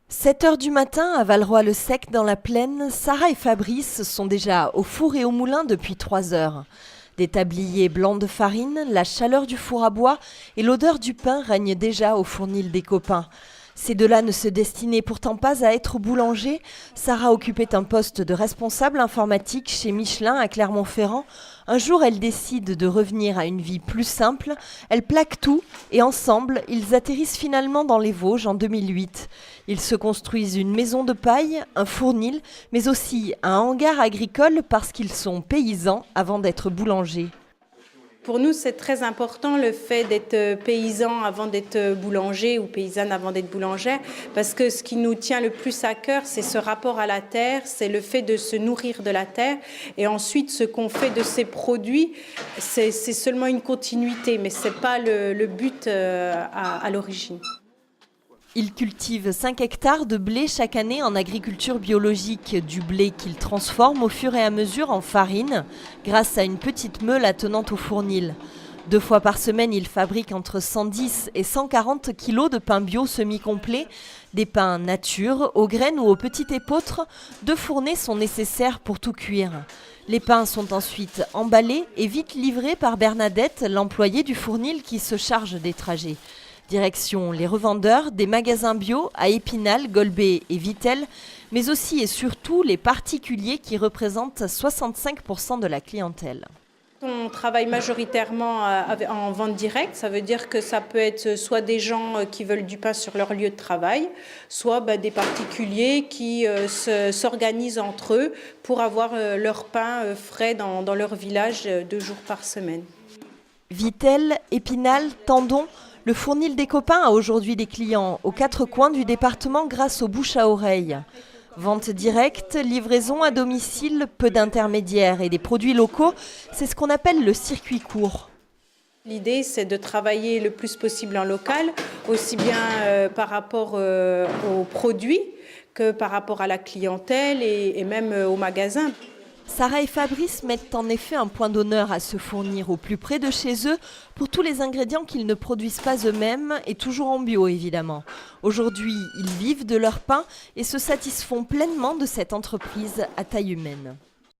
7 h du matin à Valleroy-le-Sec dans la Plaine, Sarah et Fabrice sont déjà au four et au moulin depuis 3 heures. Des tabliers blancs de farine, la chaleur du four à bois et l'odeur du pain règnent déjà au fournil des copains. Ces deux-là ne se destinaient pourtant pas à être boulangers. Sarah occupait un poste de responsable informatique chez Michelin à Clermont-Ferrand. Un jour, elle décide de revenir à une vie plus simple. Elle plaque tout et ensemble, ils atterrissent finalement dans les Vosges en 2008. Ils se construisent une maison de paille, un fournil, mais aussi un hangar agricole parce qu'ils sont paysans avant d'être boulangers. Pour nous, c'est très important le fait d'être paysan avant d'être boulanger ou paysanne avant d'être boulangère, parce que ce qui nous tient le plus à cœur, c'est ce rapport à la terre, c'est le fait de se nourrir de la terre. Et ensuite, ce qu'on fait de ces produits, c'est seulement une continuité, mais ce n'est pas le but à l'origine. Ils cultivent 5 hectares de blé chaque année en agriculture biologique, du blé qu'ils transforment au fur et à mesure en farine grâce à une petite meule attenante au fournil. 2 fois par semaine, ils fabriquent entre 110 et 140 kilos de pain bio semi-complet, des pains nature, aux graines ou aux petites épeautres. 2 fournées sont nécessaires pour tout cuire. Les pains sont ensuite emballés et vite livrés par Bernadette, l'employée du fournil qui se charge des trajets. Direction les revendeurs des magasins bio à Épinal, Golbet et Vittel, mais aussi et surtout les particuliers qui représentent 65% de la clientèle. On travaille majoritairement en vente directe, ça veut dire que ça peut être soit des gens qui veulent du pain sur leur lieu de travail, soit des particuliers qui s'organisent entre eux pour avoir leur pain frais dans leur village 2 jours par semaine. Vittel, Épinal, Tendon, le fournil des copains a aujourd'hui des clients aux 4 coins du département grâce au bouche à oreille. Vente directe, livraison à domicile, peu d'intermédiaires et des produits locaux, c'est ce qu'on appelle le circuit court. L'idée, c'est de travailler le plus possible en local, aussi bien par rapport aux produits que par rapport à la clientèle et même aux magasins. Sarah et Fabrice mettent en effet un point d'honneur à se fournir au plus près de chez eux pour tous les ingrédients qu'ils ne produisent pas eux-mêmes et toujours en bio évidemment. Aujourd'hui, ils vivent de leur pain et se satisfont pleinement de cette entreprise à taille humaine.